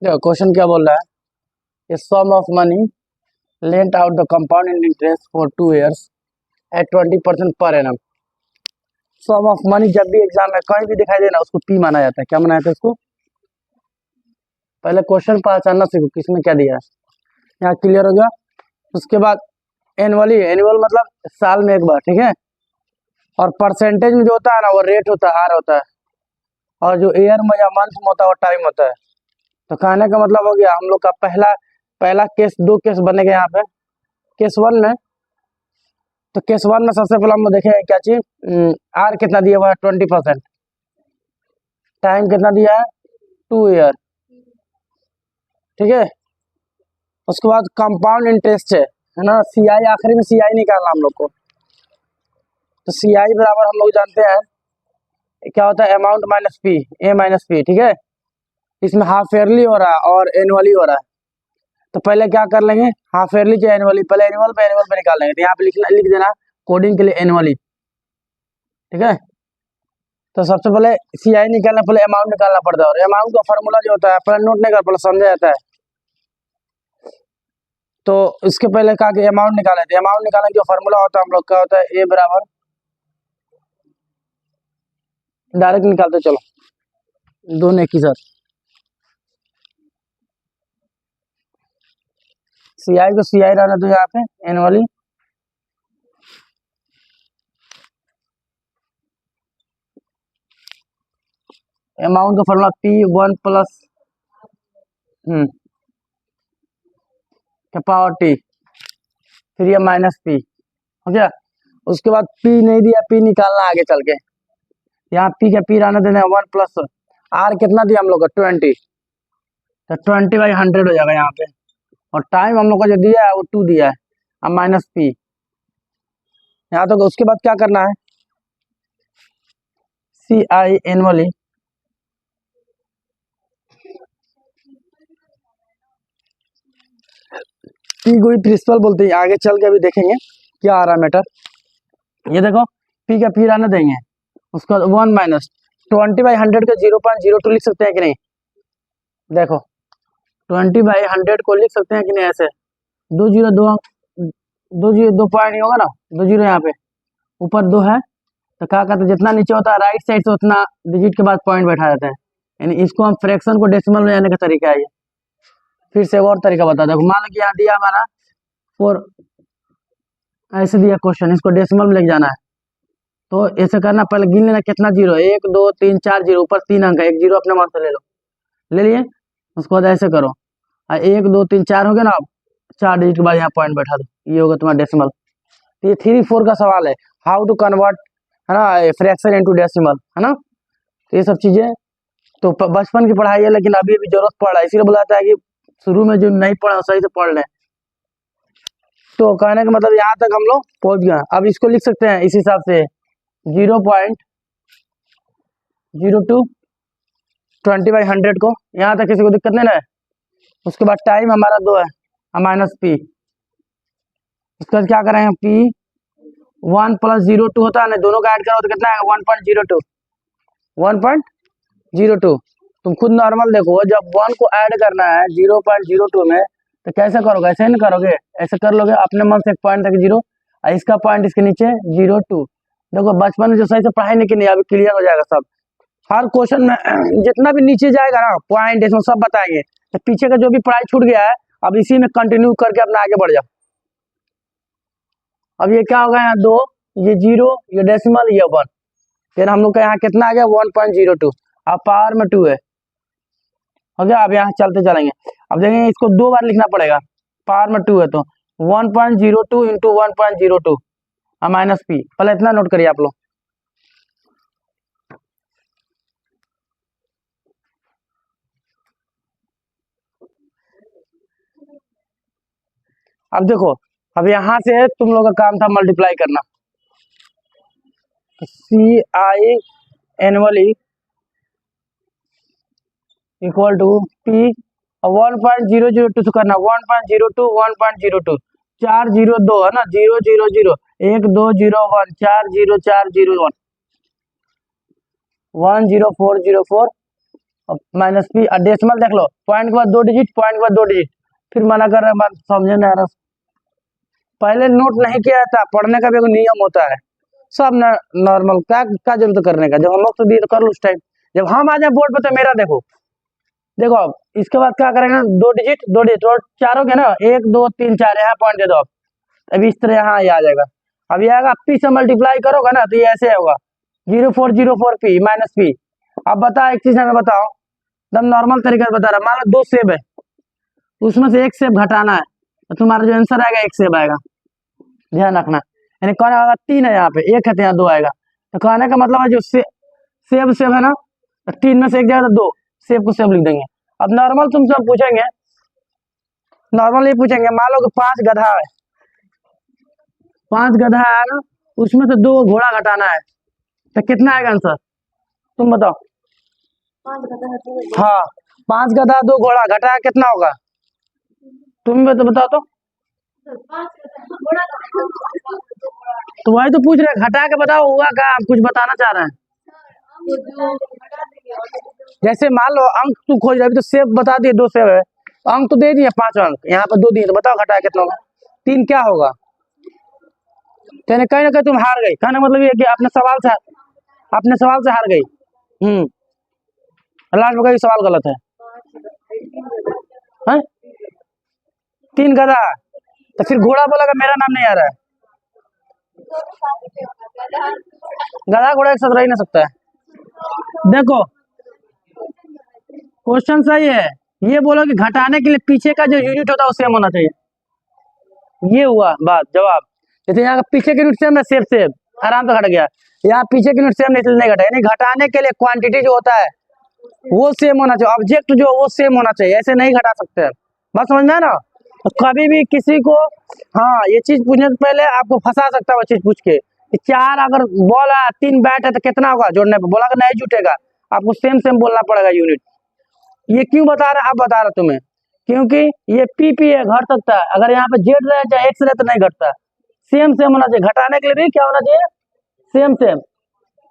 देखो क्वेश्चन क्या बोल रहा है, sum of money lent out the compound in interest for 2 years at 20% per annum. Some of money जब भी एग्जाम में कहीं भी दिखाई देना उसको पी माना जाता है। क्या माना जाता है उसको? पहले क्वेश्चन पहचानना सीखो किसमें क्या दिया है, यहाँ क्लियर हो गया। उसके बाद एनुअली, एनुअल मतलब साल में एक बार, ठीक है। और परसेंटेज में जो होता है ना वो रेट होता है, आर होता है। और जो ईयर में या मंथ में होता है वो टाइम होता है। तो कहने का मतलब हो गया हम लोग का पहला पहला केस, दो केस बनेगा यहाँ पे। केस वन में, तो केस वन में सबसे पहले हम लोग देखेंगे क्या चीज, आर कितना दिया हुआ है 20%, टाइम कितना दिया है 2 year, ठीक है। उसके बाद कंपाउंड इंटरेस्ट है ना, सी आई, आखिरी में सी आई निकालना हम लोग को। तो सी आई बराबर हम लोग जानते हैं क्या होता है, अमाउंट माइनस पी, ए माइनस पी, ठीक है। इसमें हाफ ईयरली हो रहा है और एनुअली हो रहा है। तो पहले क्या कर लेंगे, हाफ ईयरली चाहे एनुअली, पहले एनुअल पे निकाल लेंगे। तो यहाँ पे लिख देना कोडिंग के लिए एनुअली, ठीक है। तो सबसे पहले सी आई निकालना, पहले अमाउंट निकालना पड़ता है। और अमाउंट का फॉर्मूला जो होता है पहले नोट नहीं कर, पहले समझा जाता है। तो इसके पहले कहा कि अमाउंट निकाले थे, अमाउंट निकालने का जो फॉर्मूला होता है हम लोग का होता है ए बराबर, डायरेक्ट निकालते चलो दोनों एक ही साथ। सी आई को सी आई रहना तो यहाँ पे एनुअली, अमाउंट का फॉर्मूला पी वन प्लस क्या पावर टी, फिर ये माइनस पी हो गया। उसके बाद पी नहीं दिया, पी निकालना आगे चल के। यहाँ पी का पी रहने देना 1 + आर कितना दिया हम लोग का 20, तो 20/100 हो जाएगा यहाँ पे। और टाइम हम लोग को जो दिया है वो 2 दिया है, अब माइनस पी यहाँ तो। उसके बाद क्या करना है, सी आई एनुअली, पी को ही प्रिंसिपल बोलते हैं। आगे चल के अभी देखेंगे क्या आ रहा है मैटर। ये देखो पी का पी रहने देंगे, उसके बाद 1 - 20/100 का 0.02 लिख सकते हैं कि नहीं? देखो 20/100 को लिख सकते हैं कि नहीं ऐसे, 2 0 2 2 0 2 पॉइंट नहीं होगा ना, 2 0 यहाँ पे ऊपर 2 है। तो क्या कहते हैं, जितना नीचे होता है राइट साइड से उतना डिजिट के बाद पॉइंट बैठा जाता है। यानी इसको हम फ्रैक्शन को डेसिमल में जाने का तरीका है ये। फिर से एक और तरीका बता दो, मान लो कि यहाँ दिया हमारा 4, ऐसे दिया क्वेश्चन, इसको डेसिमल में लेके जाना है। तो ऐसे करना, पहले गिन लेना कितना जीरो है, 1 2 3 4 जीरो, ऊपर 3 अंक है, एक जीरो अपने मन से ले लो, ले लिए। उसके बाद ऐसे करो, 1 2 3 4 हो गया ना, अब 4 डिजिट के बाद यहाँ पॉइंट बैठा दो, ये होगा तुम्हारा डेसिमल। तो ये 3 4 का सवाल है, हाउ टू कन्वर्ट, है ना, फ्रैक्शन इनटू डेसिमल, है ना। तो ये सब चीजें तो बचपन की पढ़ाई है, लेकिन अभी अभी जरूरत पड़ रहा है, इसीलिए बुलाता है कि शुरू में जो नहीं पढ़ा सही से पढ़ लें। तो कहने का मतलब यहाँ तक हम लोग पहुंच गए। अब इसको लिख सकते हैं इस हिसाब से 0.02 20/100 को, यहाँ तक किसी को दिक्कत नहीं ना है। उसके बाद टाइम हमारा 2 है, माइनस पी। उसके बाद क्या करेंगे, पी 1 + 0.2 होता है ना, दोनों का ऐड करो तो कितना आएगा 1.02, 1.02। तुम खुद नॉर्मल देखो, जब 1 को ऐड करना है 0.02 में तो कैसे करोगे, ऐसे नहीं करोगे, ऐसे कर लोगे अपने मन से, एक पॉइंट तक 0, इसका पॉइंट इसके नीचे 0.2। देखो बचपन में जो सही से पढ़ाई नहीं की, अभी क्लियर हो जाएगा सब। हर क्वेश्चन में जितना भी नीचे जाएगा ना पॉइंट, इसमें सब बताएंगे। तो पीछे का जो भी पढ़ाई छूट गया है अब इसी में कंटिन्यू करके अपना आगे बढ़ जाओ। अब ये क्या होगा, यहाँ 2, ये 0, ये डेसिमल, ये 1, फिर हम लोग का यहाँ कितना आ गया 1.02, अब पावर में 2 है, हो गया। अब यहाँ चलते चलेंगे, अब देखेंगे इसको 2 बार लिखना पड़ेगा, पावर में 2 है तो 1.02 × 1.02 माइनस पी। पहले इतना नोट करिए आप लोग। अब देखो, अब यहाँ से तुम लोग का काम था मल्टीप्लाई करना, सी आई एनुअली इक्वल टू पी 1.002 से करना, 1.02 1.02, 4 0 2 है ना, 0 0 0 1 2 0 1 4 0 4 0 1 1 0 4 0 4 माइनस पी, डेसिमल देख लो, पॉइंट के बाद 2 डिजिट, पॉइंट के बाद 2 डिजिट, फिर मना कर रहे हैं, समझे ना यार, पहले नोट नहीं किया था, पढ़ने का भी एक नियम होता है, सब नॉर्मल, क्या जरूरत करने का, जब हम लोग तो दिए तो कर लो उस टाइम, जब हम आ जाए बोर्ड पे तो मेरा देखो, देखो अब इसके बाद क्या करेंगे, 2 डिजिट और चारों के ना, 1 2 3 4, यहाँ पॉइंट दे दो आप, अभी इस तरह यहाँ ये आ जाएगा, अब ये आएगा पी से मल्टीप्लाई करोगे ना तो ये ऐसे होगा 0404 पी माइनस पी। अब बताओ एक चीज हमें बताओ, एकदम नॉर्मल तरीके से बता रहा, मान लो 2 सेब है, उसमें से 1 सेब घटाना है, तो तुम्हारा जो आंसर आएगा 1 सेब आएगा, ध्यान रखना, यानी कौन आएगा 3 है, यहाँ पे 1 है तो यहाँ 2 आएगा, तो कहने का मतलब है जो सेब सेब है ना, तो 3 में से 1 जाएगा तो 2, सेब को सेब लिख देंगे। अब नॉर्मल तुमसे अब पूछेंगे, नॉर्मल ये पूछेंगे, मान लो कि 5 गधा है, 5 गधा है ना, उसमें से 2 घोड़ा घटाना है, तो कितना आएगा आंसर, तुम बताओ। हाँ, 5 गधा 2 घोड़ा घटाया कितना होगा, तुम भी तो बताओ तो वही तो पूछ रहे, घटा के बताओ हुआ क्या, आप कुछ बताना चाह रहे हैं। जैसे मान लो अंक तू खोज रहा है, तो सेब बता दिए 2 सेब है, अंक तो दे दिए 5 अंक, यहाँ पर 2 दिए, तो बताओ घटाया कितना होगा, 3 क्या होगा, कहीं ना कहीं तुम हार गई, कहने मतलब ये कि अपने सवाल से हार गई। लास्ट में कहीं सवाल गलत है, 3 गधा, तो फिर घोड़ा बोला मेरा नाम नहीं आ रहा है, गधा घोड़ा एक साथ रह ही नहीं सकता है। देखो क्वेश्चन सही है, ये बोलो कि घटाने के लिए पीछे का जो यूनिट होता है वो सेम होना चाहिए, ये हुआ बात जवाब। जैसे यहाँ पीछे के यूनिट सेम है, सेब आराम से घट गया, यहाँ पीछे के यूनिट सेम नहीं घटा, यानी घटाने के लिए क्वांटिटी जो होता है वो सेम होना चाहिए, ऑब्जेक्ट जो वो सेम होना चाहिए, ऐसे नहीं घटा सकते हैं, बात समझ में है ना। तो कभी भी किसी को, हाँ ये चीज पूछने से पहले आपको फंसा सकता है वो चीज पूछ के, कि 4 अगर बॉल है 3 बैट है तो कितना होगा जोड़ने पे, बोला नहीं जुटेगा, आपको सेम सेम बोलना पड़ेगा यूनिट। ये क्यों बता रहा है, अब बता रहा तुम्हें, क्योंकि ये पी है, घट सकता है, अगर यहाँ पे जेड रहे चाहे एक्स रहे तो नहीं घटता, सेम सेम होना चाहिए, घटाने के लिए भी क्या होना चाहिए, सेम सेम,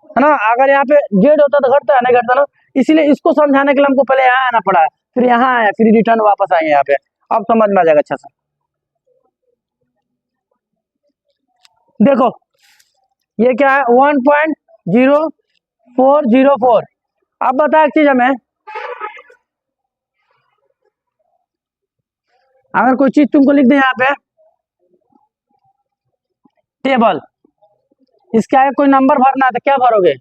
है ना। अगर यहाँ पे जेड होता तो घटता है, नहीं घटता ना, इसीलिए इसको समझाने के लिए हमको पहले यहाँ आना पड़ा, फिर यहाँ आया, फिर रिटर्न वापस आएंगे यहाँ पे, अब समझ में आ जाएगा अच्छा से। देखो ये क्या है, 1.0404, अब बता एक चीज हमें, अगर कोई चीज तुमको लिख दे यहाँ पे टेबल, इसके आगे कोई नंबर भरना है तो क्या भरोगे,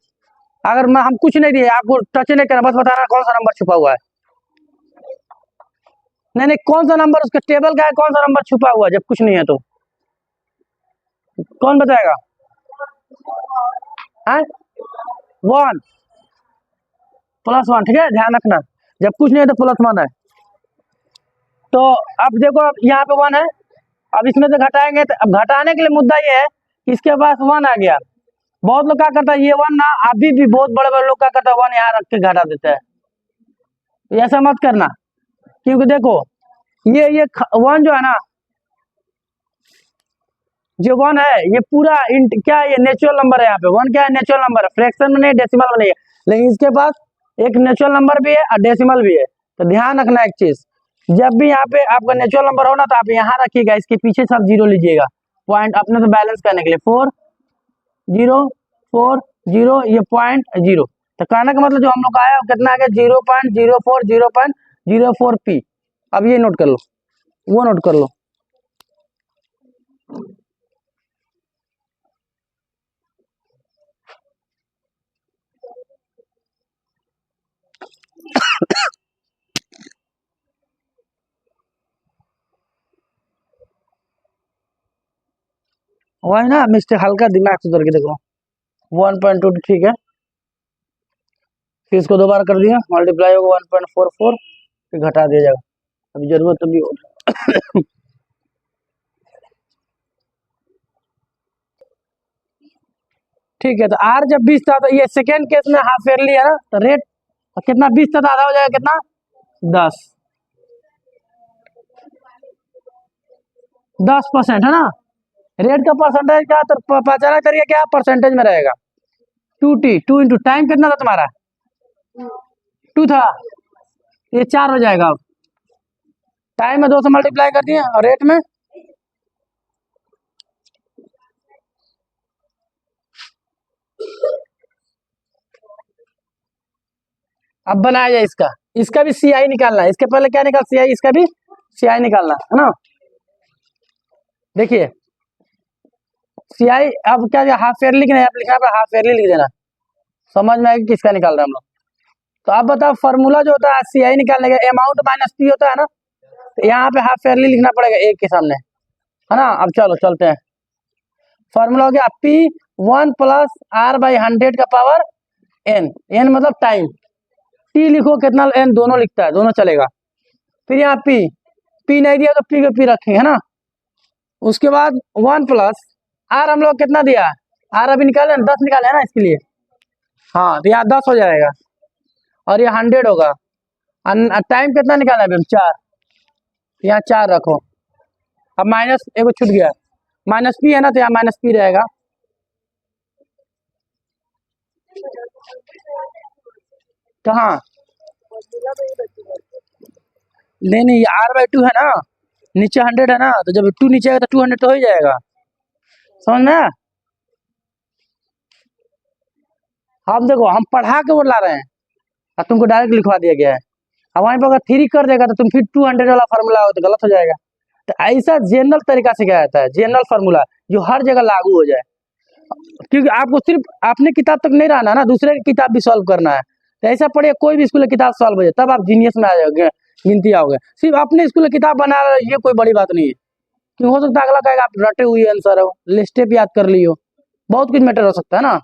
अगर हम कुछ नहीं दिए, आपको टच नहीं करना, बस बताना कौन सा नंबर छुपा हुआ है, नहीं कौन सा नंबर उसके टेबल का है, कौन सा नंबर छुपा हुआ है, जब कुछ नहीं है तो कौन बताएगा, 1 +1, ठीक है, ध्यान रखना, जब कुछ नहीं है तो +1 है। तो अब देखो, अब यहाँ पे 1 है, अब इसमें से घटाएंगे, तो अब घटाने के लिए मुद्दा ये है, इसके पास 1 आ गया, बहुत लोग क्या करता है, ये 1 ना, अभी भी बहुत बड़े बड़े लोग क्या करता है 1 यहाँ रख के घटा देता है, ऐसा मत करना, क्योंकि देखो ये 1 जो है ना, जो 1 है ये पूरा क्या है, ये नेचुरल नंबर है, यहाँ पे 1 क्या है, नेचुरल नंबर है, फ्रैक्शन में नहीं, डेसिमल में नहीं है, लेकिन इसके पास एक नेचुरल नंबर भी है और डेसिमल भी है, तो ध्यान रखना एक चीज, जब भी यहाँ पे आपका नेचुरल नंबर हो ना, तो आप यहाँ रखिएगा, इसके पीछे सब 0 लीजिएगा, पॉइंट अपने से बैलेंस करने के लिए, 4 0 4 0, ये .0, तो कहने का मतलब जो हम लोग का आया कितना आ गया, 0.04 0.04 पी। अब ये नोट कर लो, वो नोट कर लो, वही ना मिस्टेक, हल्का दिमाग से उतर के देखो, 1.2 ठीक है, फिर इसको 2 बार कर दिया, मल्टीप्लाई होगा 1.44, फिर घटा दिया जाएगा, अभी जरूरत तो भी हो ठीक है, तो आर जब 20 था, तो ये सेकेंड केस में हाफ ईयरली है ना, तो रेट कितना, 20 था तो आधा हो जाएगा कितना, 10% है ना, रेट का परसेंटेज क्या, तो पहचाना करिए क्या परसेंटेज में रहेगा, 2t, 2 इंटू टाइम कितना था तुम्हारा 2 था, ये 4 हो जाएगा। अब टाइम में 2 से मल्टीप्लाई कर दिए और रेट में अब बनाया जाए इसका, इसका भी सीआई निकालना है। इसके पहले क्या निकाल सीआई, इसका भी सीआई निकालना है ना। देखिए सीआई अब क्या हाफ ईयरली लिखना है, आप लिखना है हाफ ईयरली लिख देना, समझ में आएगी किसका निकाल रहे हैं हम लोग। तो अब बताओ फॉर्मूला जो होता है सीआई निकालने का अमाउंट माइनस पी होता है ना, तो यहाँ पे हाफ ईयरली लिखना पड़ेगा एक के सामने, है ना। अब चलो चलते हैं, फॉर्मूला हो गया पी 1 प्लस आर बाई 100 का पावर एन, एन मतलब टाइम, टी लिखो कितना एन दोनों लिखता है, दोनों चलेगा। फिर यहाँ पी, पी नहीं दिया तो पी को पी रखेंगे, है ना। उसके बाद 1 प्लस आर हम लोग कितना दिया, आर अभी निकाले 10 निकाले है ना इसके लिए, हाँ तो यहाँ 10 हो जाएगा और ये 100 होगा। टाइम कितना निकालना है अभी 4, यहाँ 4 रखो। अब माइनस एक छूट गया, माइनस पी है ना, तो यहाँ माइनस पी रहेगा। कहाँ नहीं नहीं, आर बाई 2 है ना, नीचे 100 है ना, तो जब 2 नीचे आएगा तो 200 तो हो ही जाएगा, समझ में। अब देखो हम पढ़ा के वो ला रहे हैं और तुमको डायरेक्ट लिखवा दिया गया है। अब वहीं पर अगर 3 कर देगा तो तुम फिर 200 वाला फार्मूला हो तो गलत हो जाएगा। तो ऐसा जनरल तरीका से क्या जाता है, जनरल फार्मूला जो हर जगह लागू हो जाए, क्योंकि आपको सिर्फ अपने किताब तक नहीं रहना ना, दूसरे की किताब भी सॉल्व करना है। तो ऐसा पढ़िए कोई भी स्कूल की किताब सॉल्व हो जाए, तब आप जीनियस में आ जाओगे, गिनती आओगे। सिर्फ अपने स्कूल की किताब बना रहे ये कोई बड़ी बात नहीं है, क्यों हो सकता है अगला कहेगा आप रटे हुए आंसर हो, लिस्टे पे याद कर लियो, बहुत कुछ मैटर हो सकता है ना।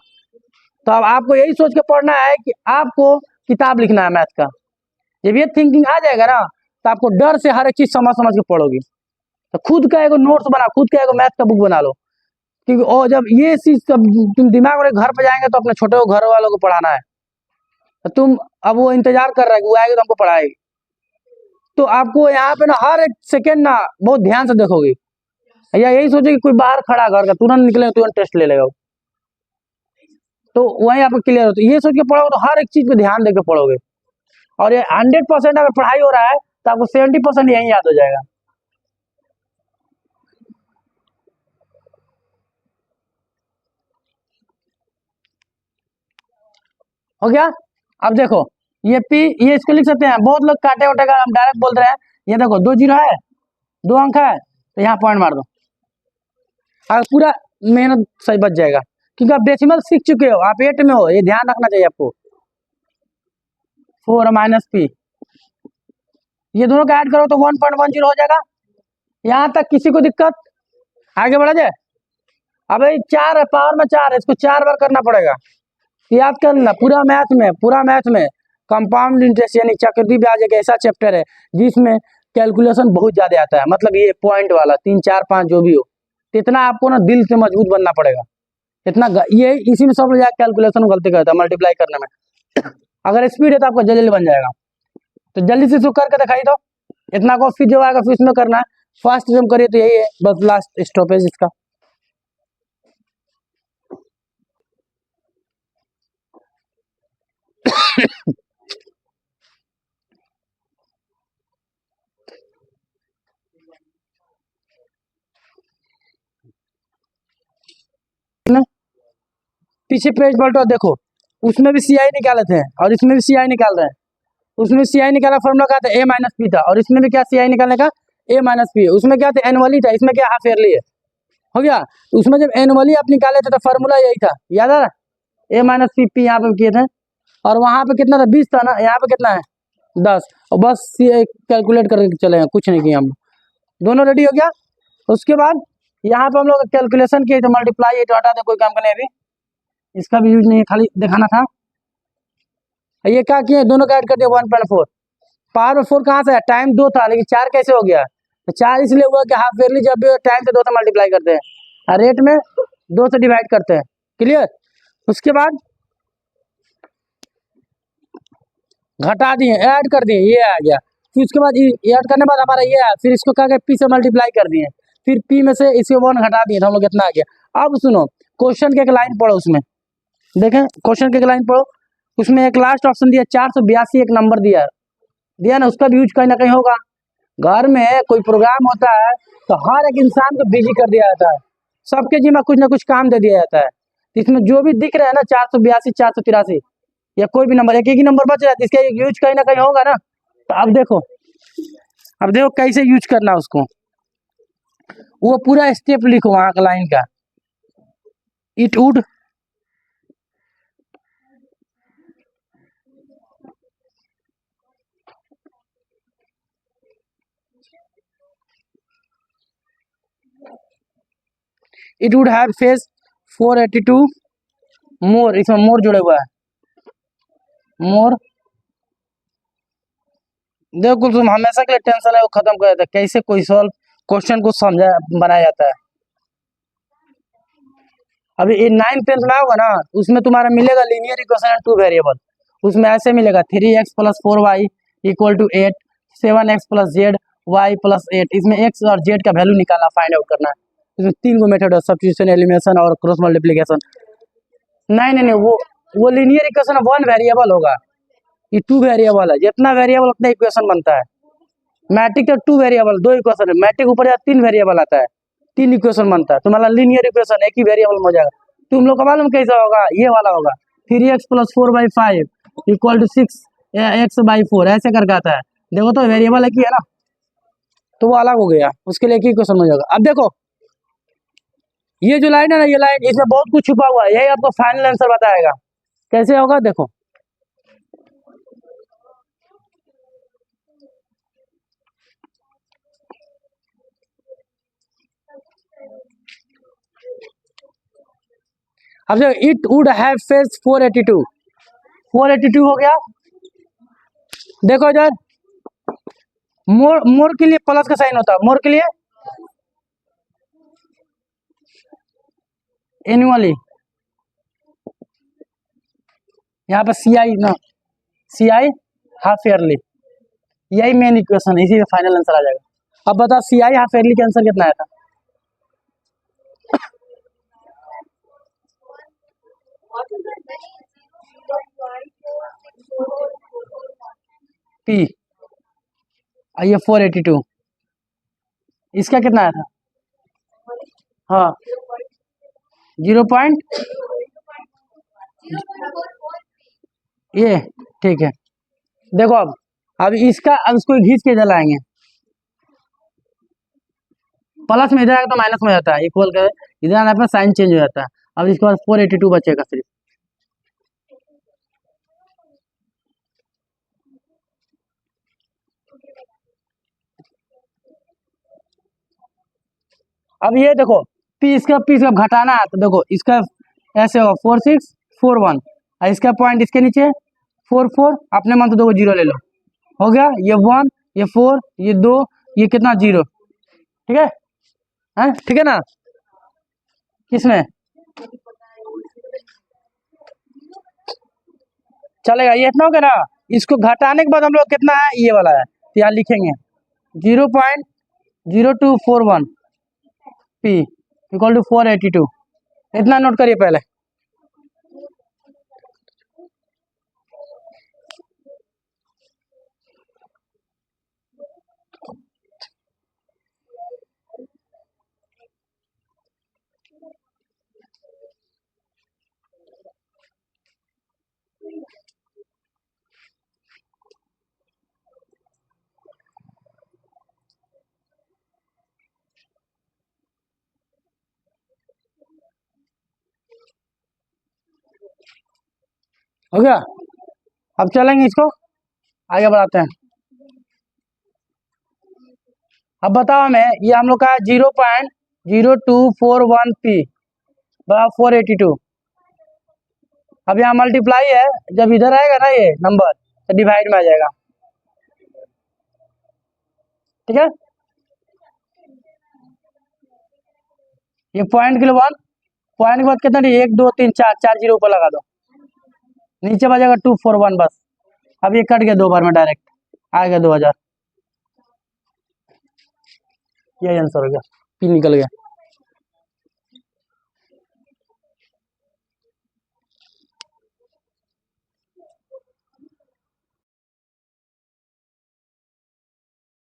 तो अब आपको यही सोच के पढ़ना है कि आपको किताब लिखना है मैथ का। जब ये थिंकिंग आ जाएगा ना, तो आपको डर से हर एक चीज समझ समझ के पढ़ोगी। तो खुद का एगो नोट्स बना, खुद का एगो मैथ का बुक बना लो, क्योंकि और जब ये चीज तुम दिमाग में घर पे जाएंगे तो अपने छोटे घर वालों को पढ़ाना है, तो तुम अब वो इंतजार कर रहा है कि वो आएगा तो हमको पढ़ाएगी। तो आपको यहाँ पे ना हर एक सेकेंड ना बहुत ध्यान से देखोगे, या यही सोचे कि कोई बाहर खड़ा घर का तुरंत निकले तुरंत टेस्ट ले लेगा, तो वही आपको क्लियर होता है। ये सोच के पढ़ोगे तो हर एक चीज पे ध्यान देकर पढ़ोगे, और ये 100% अगर पढ़ाई हो रहा है तो आपको 70% यही याद हो जाएगा। हो गया। अब देखो ये पी, ये इसको लिख सकते हैं, बहुत लोग काटे उठे का हम डायरेक्ट बोल रहे हैं। ये देखो 2 जीरो है, 2 अंक है, तो यहाँ पॉइंट मार दो, और पूरा मेहनत सही बच जाएगा, क्योंकि आप डेसिमल सीख चुके हो, आप 8 में हो, ये ध्यान रखना चाहिए आपको। 4 माइनस पी, ये दोनों का ऐड करो तो 1.10 हो जाएगा। यहाँ तक किसी को दिक्कत, आगे बढ़ा जाए। अब 4 है, पावर में 4 है, इसको 4 बार करना पड़ेगा, याद कर लेना। पूरा मैथ में कंपाउंड इंटरेस्ट यानी चक्रवृद्धि ब्याज एक ऐसा चैप्टर है जिसमें कैलकुलेशन बहुत ज्यादा आता है, मतलब ये पॉइंट वाला 3 4 5 जो भी हो, तो इतना आपको ना दिल से मजबूत बनना पड़ेगा। इतना ये इसी में सब लोग कैलकुलेशन गलती करता है मल्टीप्लाई करने में। अगर स्पीड है तो आपका जल्दी बन जाएगा, तो जल्दी से इसको करके दिखाई दो। इतना को फिर जो आएगा फिर इसमें करना है, फर्स्ट जब करिए तो यही है बस लास्ट स्टॉपेज इसका। पीछे पेज पलटो, देखो उसमें भी सीआई निकाले थे और इसमें भी सीआई निकाल रहे हैं। उसमें सीआई निकाला फॉर्मूला क्या था, ए माइनस पी था, और इसमें भी क्या सीआई निकालने का ए माइनस पी। उसमें क्या था एनुअली था, इसमें क्या हाफ ईयरली है। हो गया। तो उसमें जब एनुअली आप निकाले थे तो फॉर्मूला यही था, याद आ रहा, ए माइनस पी पी यहाँ पे किए थे, और वहां पे कितना था 20 था ना, यहाँ पे कितना है 10, और बस कैलकुलेट करके चले हैं, कुछ नहीं किया हम। दोनों रेडी हो गया। उसके बाद यहाँ पे हम लोग कैलकुलेशन किए तो मल्टीप्लाई ये तो हटा दे, कोई काम का नहीं, अभी इसका भी यूज नहीं है, खाली दिखाना था। ये क्या किए दोनों का ऐड कर दिया 1.4, पावर में 4 कहाँ से है, टाइम 2 था लेकिन 4 कैसे हो गया, तो 4 इसलिए हुआ कि हाफ ईयरली जब भी टाइम से 2 से मल्टीप्लाई करते हैं और रेट में 2 से डिवाइड करते हैं, क्लियर। उसके बाद घटा दिए, ऐड कर दिए, ये आ गया। फिर उसके बाद ऐड करने के बाद हमारा ये आया, फिर इसको क्या गया पी से मल्टीप्लाई कर दिए, फिर पी में से इसको 1 घटा दिए तो हम लोग इतना आ गया। अब सुनो क्वेश्चन के एक लाइन पढ़ो, उसमें देखें क्वेश्चन के एक लाइन पढ़ो, उसमें एक लास्ट ऑप्शन दिया 482, एक नंबर दिया दिया ना, उसका भी यूज कहीं ना कहीं होगा। घर में कोई प्रोग्राम होता है तो हर एक इंसान को बिजी कर दिया जाता है, सबके जिम्मे कुछ ना कुछ काम दे दिया जाता है। इसमें जो भी दिख रहा है ना 482, 483 या कोई भी नंबर, एक ही नंबर बच रहा है, इसका यूज कहीं ना कहीं होगा ना। तो अब देखो कैसे यूज करना है उसको, वो पूरा स्टेप लिखो वहां का लाइन का। It would it would have face 482 मोर, इसमें मोर जुड़े हुआ है, मोर। देखो कुलसुम, हमेशा के लिए टेंशन है वो खत्म कर देता है, कैसे कोई सॉल्व क्वेश्चन को समझा बनाया जाता है। अभी ये 9th-10th में होगा ना, उसमें तुम्हारा मिलेगा linear equation and two variable. उसमें ऐसे मिलेगा 3x + 4y = 8, 7x + z y + 8। इसमें x और z का वैल्यू निकालना, फाइंड आउट करना है। इसमें 3 गो मेथड है, सब्स्टिट्यूशन, एलिमिनेशन और क्रॉस मल्टीप्लिकेशन। नहीं, वो लीनियर इक्वेशन 1 वेरिएबल होगा, ये 2 वेरिएबल है। जितना वेरिएबल उतना इक्वेशन बनता है। मैट्रिक का 2 वेरिएबल 2 इक्वेशन है, मैट्रिक ऊपर या 3 वेरिएबल आता है, 3 इक्वेशन बनता है। तो मतलब लीनियर इक्वेशन एक ही वेरिएबल में हो जाएगा। तुम लोग का मालूम कैसा होगा, ये वाला होगा 3x + 4/5 = 6x/4, ऐसे करके आता है। देखो तो वेरिएबल एक ही है ना, तो वो अलग हो गया, उसके लिए एक ही इक्वेशन हो जाएगा। अब देखो ये जो लाइन है ना, ये लाइन, इसमें बहुत कुछ छुपा हुआ है, यही आपको फाइनल आंसर बताएगा कैसे होगा। देखो अब जो इट वुड हैव फेस 482 हो गया। देखो इधर मोर, मोर के लिए प्लस का साइन होता है, मोर के लिए एनुअली, यहाँ पर CI हाफ ईयरली, यही मेन इक्वेशन है, इसी का फाइनल आंसर आ जाएगा। अब बताओ CI हाफ ईयरली का आंसर कितना आया था। P, ये 482, इसका कितना आया था। हाँ 0. ये ठीक है। देखो अब इसको घींच के जलाएंगे, प्लस में इधर आएगा तो माइनस में हो जाता है, इक्वल का इधर आने पर साइन चेंज हो जाता है। अब इसके बाद 482 बचेगा सिर्फ। अब ये देखो पी इसका घटाना है, तो देखो इसका ऐसे होगा 4641, और इसका पॉइंट इसके नीचे 44, अपने मन से दो 0 ले लो, हो गया। ये 1, ये 4, ये 2, ये कितना 0, ठीक है ठीक है ना। किसमें चलेगा, ये इतना हो गया ना। इसको घटाने के बाद हम लोग कितना है, ये वाला है, तो यहाँ लिखेंगे 0.0241 P = 482, इतना नोट करिए पहले। हो गया। अब चलेंगे, इसको आगे बढ़ाते हैं। अब बताओ हमें, ये हम लोग का 0.0241 P बराबर 482। अब यहाँ मल्टीप्लाई है, जब इधर आएगा ना ये नंबर तो डिवाइड में आ जाएगा, ठीक है। ये पॉइंट के लिए 1, पॉइंट के बाद कितना, 1 2 3 4, 4 0 ऊपर लगा दो, नीचे बचेगा 241 बस। अब ये कट गया 2 बार में, डायरेक्ट आ गया 2000, यही आंसर हो गया, P निकल गया।